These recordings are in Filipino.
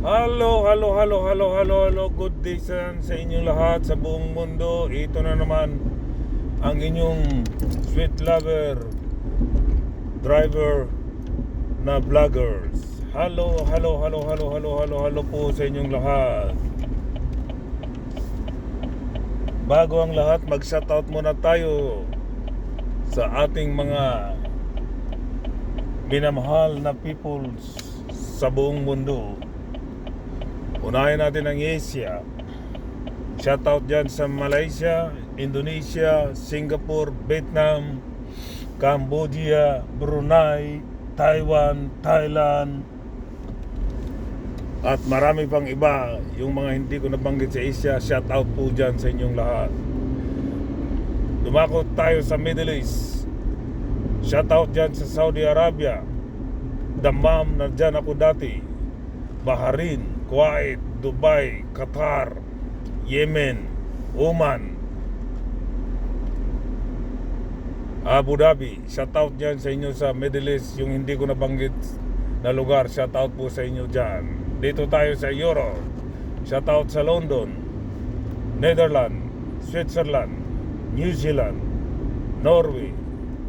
Hello. Good day sa inyong lahat sa buong mundo. Ito na naman ang inyong sweet lover, driver na vloggers. Hello po sa inyong lahat. Bago ang lahat, mag-shoutout muna tayo sa ating mga minamahal na peoples sa buong mundo. Unahin natin ang Asia. Shoutout dyan sa Malaysia, Indonesia, Singapore, Vietnam, Cambodia, Brunei, Taiwan, Thailand, at marami pang iba. Yung mga hindi ko nabanggit sa Asia, shoutout po dyan sa inyong lahat. Dumako tayo sa Middle East. Shoutout dyan sa Saudi Arabia, Dammam na dyan ako dati, Bahrain, Kuwait, Dubai, Qatar, Yemen, Oman, Abu Dhabi. Shoutout dyan sa inyo sa Middle East. Yung hindi ko nabanggit na lugar, shoutout po sa inyo dyan. Dito tayo sa Europe. Shoutout sa London, Netherlands, Switzerland, New Zealand, Norway,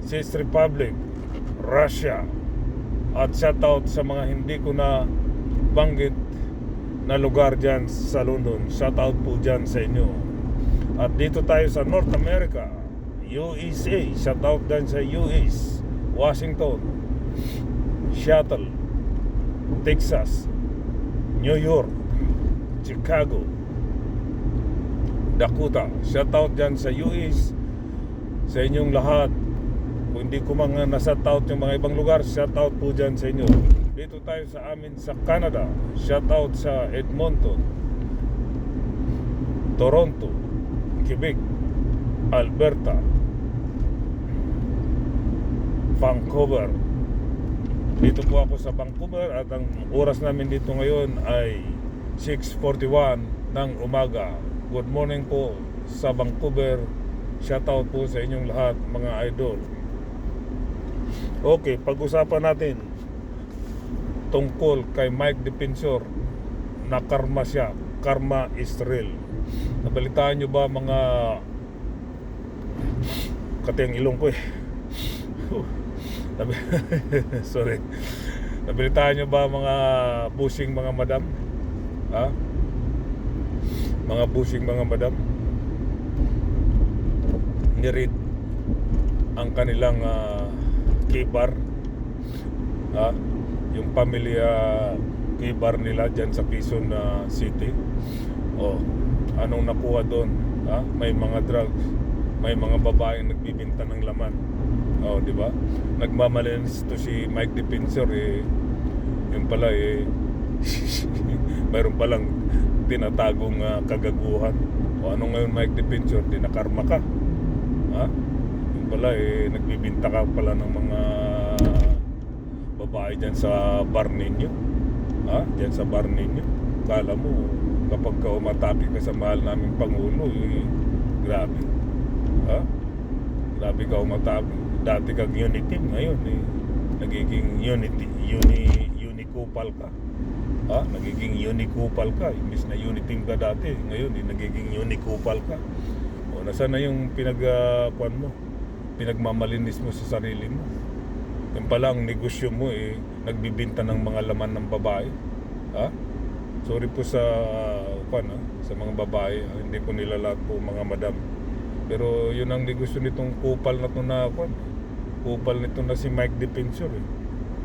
Czech Republic, Russia. At shoutout sa mga hindi ko na banggit na lugar dyan sa London. Shoutout po dyan sa inyo. At dito tayo sa North America, USA. Shoutout dyan sa US, Washington, Seattle, Texas, New York, Chicago, Dakota. Shoutout dyan sa US sa inyong lahat. Kung hindi ko mga nasa-shoutout yung mga ibang lugar, shoutout po dyan sa inyo. Dito tayo sa amin sa Canada. Shoutout sa Edmonton, Toronto, Quebec, Alberta, Vancouver. Dito po ako sa Vancouver at ang oras namin dito ngayon ay 6:41 ng umaga. Good morning po sa Vancouver. Shoutout po sa inyong lahat, mga idol. Okay, pag-usapan natin tungkol kay Mike Defensor na karma siya. Karma is real. Nabalitaan nyo ba mga katiyang ilong ko sorry. Nabalitaan nyo ba mga busing mga madam? Ha? Mga busing mga madam niread ang kanilang kibar, ha? Yung pamilya kibar nila dyan sa Quezon City. Anong nakuha doon? May mga drugs, may mga babaeng nagbibinta ng laman. Di ba? Nagmamalinis to si Mike Defensor yun pala mayroon palang tinatagong kagaguhan. Ano ngayon Mike Defensor? Dinakarma ka. Yun pala nagbibinta ka pala ng mga babae dyan sa bar ninyo. Dyan sa bar ninyo. Kala mo kapag ka umatake ka sa mahal naming Pangulo, grabe. Grabe ka umatake. Dati kang unity, ngayon nagiging unicupal ka. Nagiging unicupal ka. Imbis na unity ka dati, ngayon nagiging unicupal ka. Nasaan na yung pinagmamalinis mo sa sarili mo? Yung pala ang negosyo mo nagbibinta ng mga laman ng babae. Sorry po sa sa mga babae, hindi ko nilalat po mga madam. Pero yun ang negosyo nitong kupal na to kupal nito na si Mike Defensor,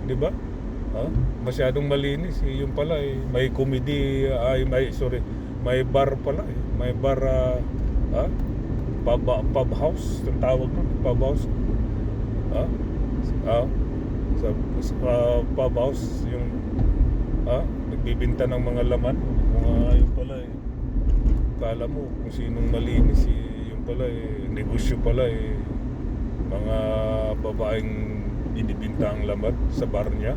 di ba? Masyadong malinis. Yung pala may comedy, may bar pala, may bar, pub house, ang tawag nun, pub house. Sa pub house yung nagbibinta ng mga laman, yung pala kala mo kung sinong malinis, yung pala negosyo pala mga babaeng binibinta ang laman sa bar niya,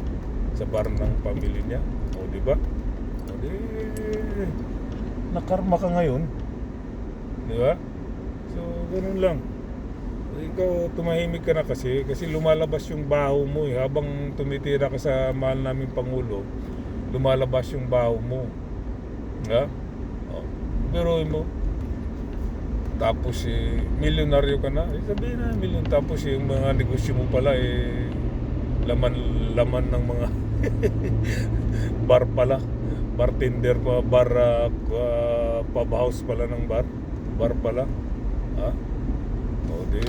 sa bar ng pamilya niya. Di ba? Nakarma ka ngayon, di ba? So ganun lang. Ikaw tumahimik ka na kasi lumalabas yung baho mo habang tumitira ka sa mahal naming Pangulo. lumalabas yung baho mo. Ha? Oh, biruin mo. Tapos milyonaryo ka na. Sabihin na milyon. Tapos yung mga negosyo mo pala laman ng mga bar pala. Bartender pa, pub house pala ng bar pala. Ha? O di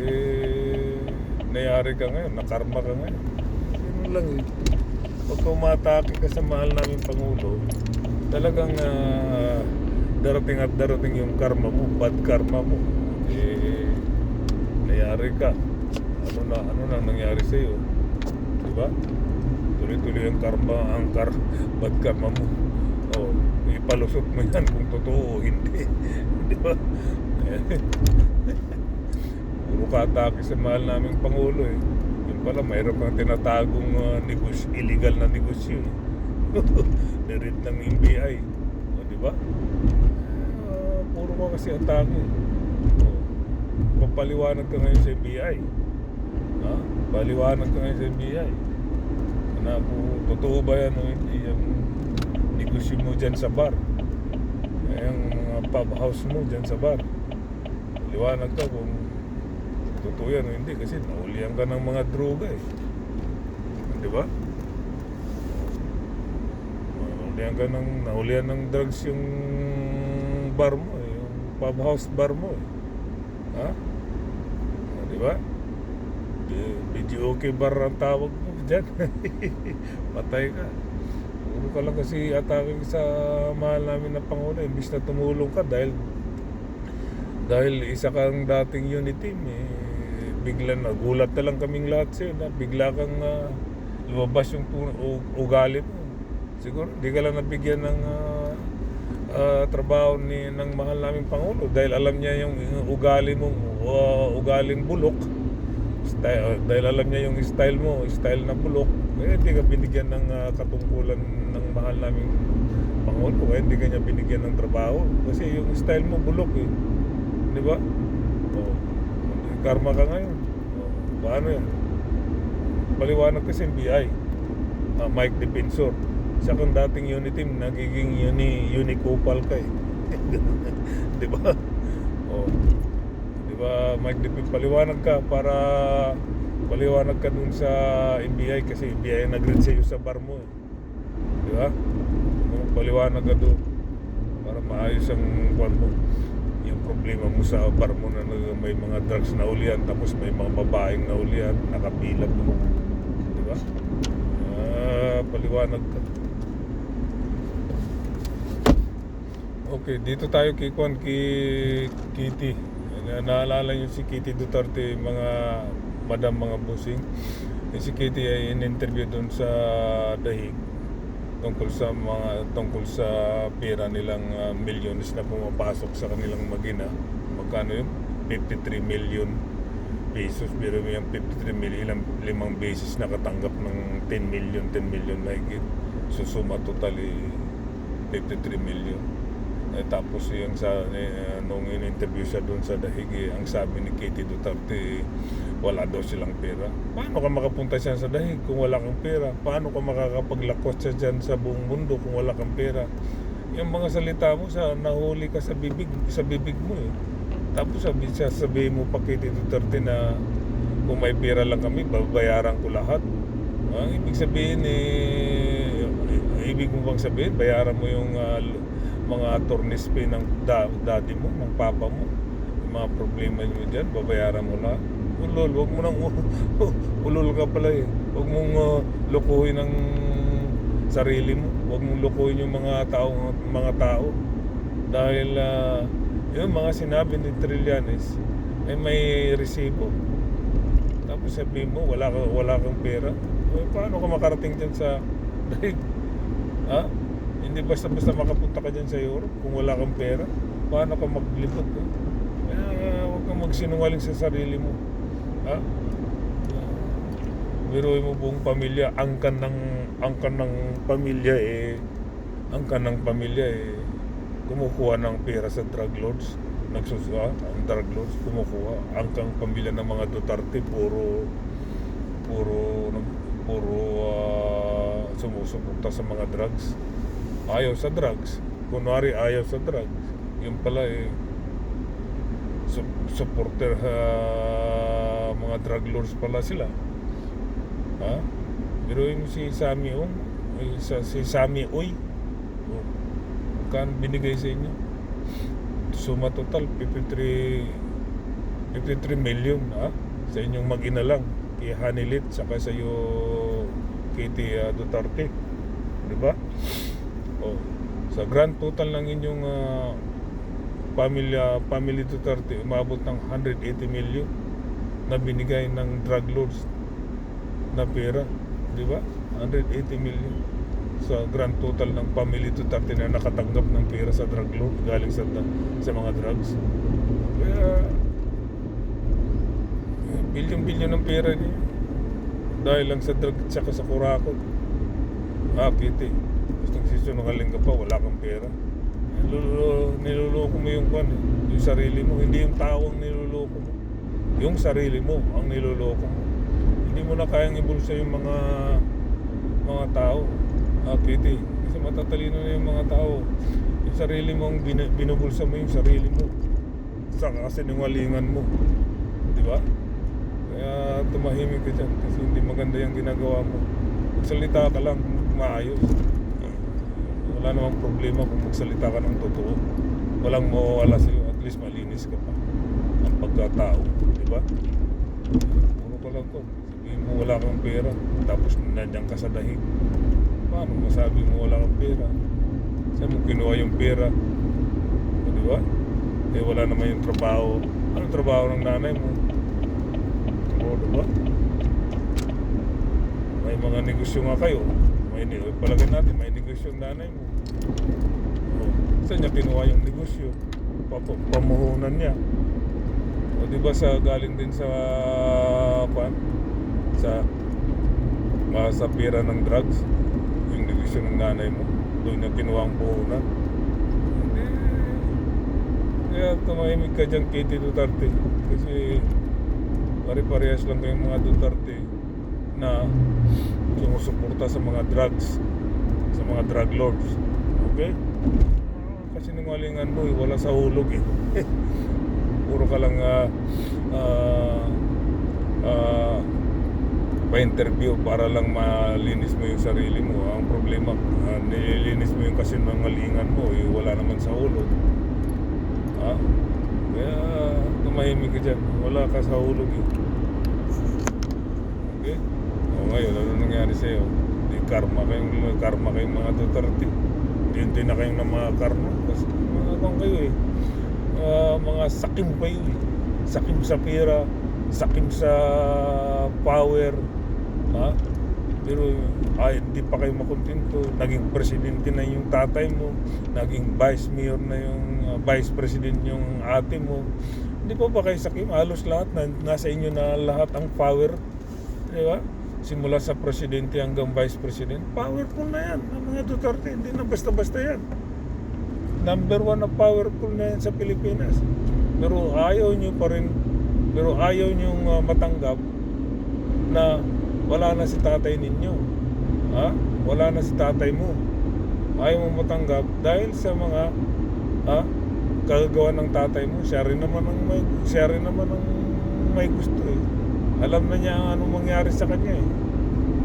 nayari ka ngayon, nakarma ka ngayon. Yun lang eh. Pagka umatake ka sa mahal namin Pangulo, talagang darating at darating yung karma mo, bad karma mo. Nayari ka. Ano na nangyari sa iyo? 'Di ba? Tuloy-tuloy ang bad karma mo. Oh, ipalusot mo yan kung totoo o hindi. 'Di ba? Puro ka atake sa mahal naming Pangulo eh. Yun pala, mayroon kang tinatagong illegal na negosyo eh. Niread ng NBI. O, di ba? Puro ka kasi atake. O, papaliwanag ka ngayon sa NBI. Ha? Paliwanag ka ngayon sa NBI. Na po, totoo ba yan o hindi? Yung negosyo mo dyan sa bar. Yung pub house mo dyan sa bar. Paliwanag ka kung totoo yan o hindi, kasi nahulihan ka ng mga droga eh. Di ba? Nahulihan ng drugs yung bar mo eh, yung pub house bar mo eh. Ha? Di ba? BGOK bar ang tawag mo dyan. Patay ka. Puro ka lang kasi atake sa mahal namin na Pangulo, imbis na tumulong ka dahil isa kang dating unit team eh. Bigla na gulat na lang kaming lahat sa'yo na bigla kang lumabas yung ugali mo. Siguro di ka lang nabigyan ng trabaho ng mahal naming Pangulo dahil alam niya yung ugali mo, ugaling bulok. Dahil alam niya yung style na bulok, kaya hindi ka binigyan ng katungkulan ng mahal naming Pangulo, kaya hindi ka niya binigyan ng trabaho kasi yung style mo bulok eh. Di ba? Karma ka ngayon. Paano yan? Paliwanag kasi NBI. Mike Defensor. Siya kung dating unit team, nagiging unicopal ka eh. Di ba? Di ba, Mike Defensor, paliwanag ka para paliwanag ka dun sa NBI kasi NBI nag-read sa'yo sa bar mo eh. Di ba? Paliwanag ka dun para maayos ang kwan mo. Yung problema mo sa bar mo na may mga drugs na ulian, tapos may mga babaeng na ulian, nakapilap mo. Di ba? Paliwanag ka. Okay, dito tayo kay Kitty. Naalala niyo si Kitty Duterte, mga madam, mga busing. Si Kitty ay in-interview doon sa Dahig tungkol sa pera nilang millions na pumapasok sa kanilang magina. Magkano yun? 53 million pesos. Pero yung 53 million, limang beses nakatanggap ng 10 million na higit. So suma totally 53 million. Tapos yung nung in-interview siya doon sa Dahig, ang sabi ni Kitty Duterte, wala daw silang pera. Paano ka makapunta siya sa Dahig kung wala kang pera? Paano ka makakapaglakot siya dyan sa buong mundo kung wala kang pera? Yung mga salita mo, nahuli ka sa bibig mo eh. Tapos sabihin mo pa Kitty Duterte na kung may pera lang kami, babayaran ko lahat. Ang ibig sabihin ibig mo bang sabihin, bayaran mo yung mga attorney's fee ng daddy mo, ng papa mo, yung mga problema nyo dyan, babayaran mo lang. Ulol, wag mo nang ulol ka pala eh. Wag mong lukuhin ang sarili mo, wag mong lukuhin yung mga tao dahil yung mga sinabi ni Trillanes ay may resibo. Tapos sabihin mo wala kang pera. Paano ka makarating dyan sa Dahig? Ha? Hindi basta-basta makapunta ka dyan sa Europe kung wala kang pera. Paano ka maglipot? Huwag kang magsinungaling sa sarili mo. Ha? Biruin mo buong pamilya, angkan ng pamilya kumukuha ng pera sa drug lords. Ang drug lords kumukuha. Angkang pamilya ng mga Duterte puro sumusuporta sa mga drugs. Ayaw sa drugs. Kunwari ayaw sa drugs. Yung pala supporter mga drug lords pala sila. Ha? Pero yung si Sammy si Sammy Oy, kan binigay sa inyo? Suma total 53 million sa inyong mag-ina lang, kay Hanilit saka sa iyo Katie Duterte, di ba? Sa grand total ng inyong family Duterte, umabot ng 180 million na binigay ng drug lords na pera, di ba? 180 million sa grand total ng family Duterte na nakatanggap ng pera sa drug lord galing sa mga drugs. Kaya bilyon-bilyon ng pera niya dahil lang sa drug at saka sa kurakot. Kiti, gusto nagsisunungaling ka pa, wala kang pera. Niluloko mo yung yung sarili mo, hindi yung tao ang niluloko mo. Yung sarili mo ang niluloko mo. Hindi mo na kayang ibulsa yung mga tao. Kiti, kasi matatalino na yung mga tao. Yung sarili mo ang binubulsa mo, yung sarili mo sa kasinungalingan mo, di ba? Kaya tumahimik ka dyan kasi hindi maganda yung ginagawa mo. Magsalita ka lang maayos. Wala namang problema kung magsalita ka ng totoo. Walang mawawala sa'yo, at least malinis ka pa ang pagkatao, di ba? Puro ka lang ko, sabihin mo wala kang pera, tapos nandiyan ka sa dahig. Paano masabi mo wala kang pera? Saan mo kinuha yung pera? Di ba? Wala naman yung trabaho. Anong trabaho ng nanay mo? Di ba? May mga negosyo nga kayo. Palagay natin, may negosyo ang nanay mo. Saan niya kinuha yung negosyo? Pamuhunan niya. Di ba galing din sa pera ng drugs? Yung negosyo ng nanay mo, doon niya kinuha ang puhunan. Kaya tumahimik ka dyan, Katie Duterte, kasi pare-parehas lang kayong mga Duterte na sumusuporta sa mga drugs, sa mga drug lords. Okay? Kasi nungalingan mo, wala sa hulog puro ka lang pa-interview para lang malinis mo yung sarili mo. Ang problema, nililinis mo yung kasinungalingan mo, wala naman sa hulog. Kaya tumahimik ka dyan, wala ka sa hulog Okay? Ngayon, ano nangyari sa'yo? Karma kayong mga Duterte. Hindi na kayong na mga karma. Kasi mga kayo mga sakim kayo sakim sa pera, sakim sa power. Pero hindi pa kayo makontento. Naging presidente na yung tatay mo, naging vice mayor na yung vice president yung ate mo. Hindi pa ba kayo sakim? Halos lahat nasa inyo na lahat ang power, di ba? Simula sa presidente hanggang vice president, powerful na yan ang mga Duterte. Hindi na basta-basta yan. Number 1 na powerful na yan sa Pilipinas. Pero ayaw nyo pa rin, matanggap na wala na si tatay ninyo. Wala na si tatay mo. Ayaw mo matanggap dahil sa mga kagagawa ng tatay mo. Siya rin naman ang may gusto Alam na niya anong mangyari sa kanya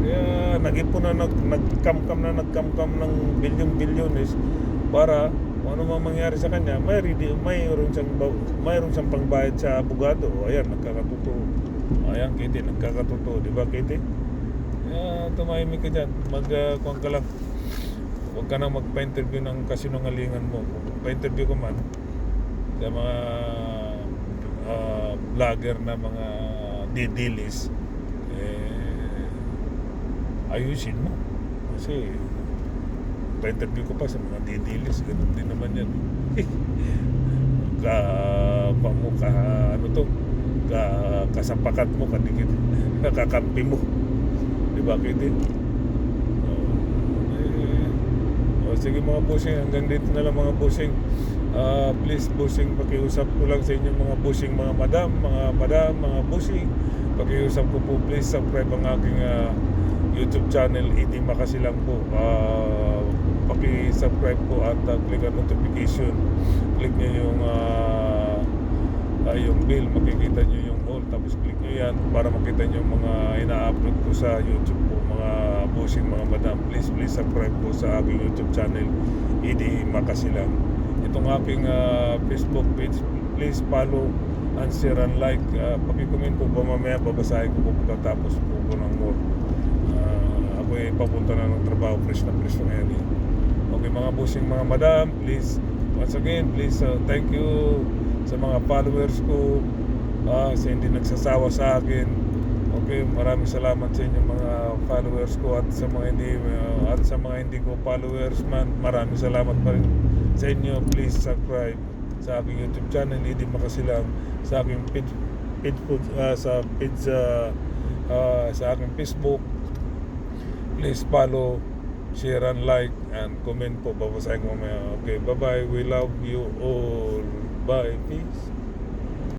Kaya nag-ipon na nagkamkam ng bilyon-bilyones para kung ano mang mangyari sa kanya, mayroon siyang pangbayad sa abogado. Ayan, nagkakatotoo. Ayan, Kitty, nagkakatotoo, di ba, Kitty? Kaya tumahimik ka dyan. Kuwan ka lang. Huwag ka nang magpa-interview ng kasinungalingan mo. Kung pa-interview ko man sa mga vlogger na mga didilis, ayusin mo. Kasi pa-interview ko pa sa mga didilis, ganun din naman yan. Kasapakat mo, kadikit, kakampi mo. Diba, Kitty? Sige mga busing, hanggang dito na lang mga busing. Please busing, pakiusap ko lang sa inyo mga busing, mga madam, mga busing, pakiusap ko po, please subscribe ang aking YouTube channel, Idi Makasilang po. Paki-subscribe po at click ang notification. Click nyo yung bell, makikita nyo yung all. Tapos click nyo yan para makita nyo yung mga ina-upload ko sa YouTube po, mga bossing, mga madam. Please subscribe po sa aking YouTube channel, Idi Makasilang. Itong aking Facebook page, please follow and share and like. Paki-comment po ba, mamaya babasahin ko po pagkatapos po ng more. Ako ay papunta na ng trabaho, fresh na ngayon eh. Okay mga bossing, mga madam, please once again, please thank you sa mga followers ko, sa hindi nagsasawa sa akin. Okay, maraming salamat sa inyong mga followers ko, at sa mga hindi ko followers man, maraming salamat pa rin sa inyo. Please subscribe sa aking YouTube channel, Idi Makasilang, sa aking sa aking Facebook. Please follow, share and like and comment po, babasahin ko mamaya. Okay, bye bye, we love you all, bye, peace.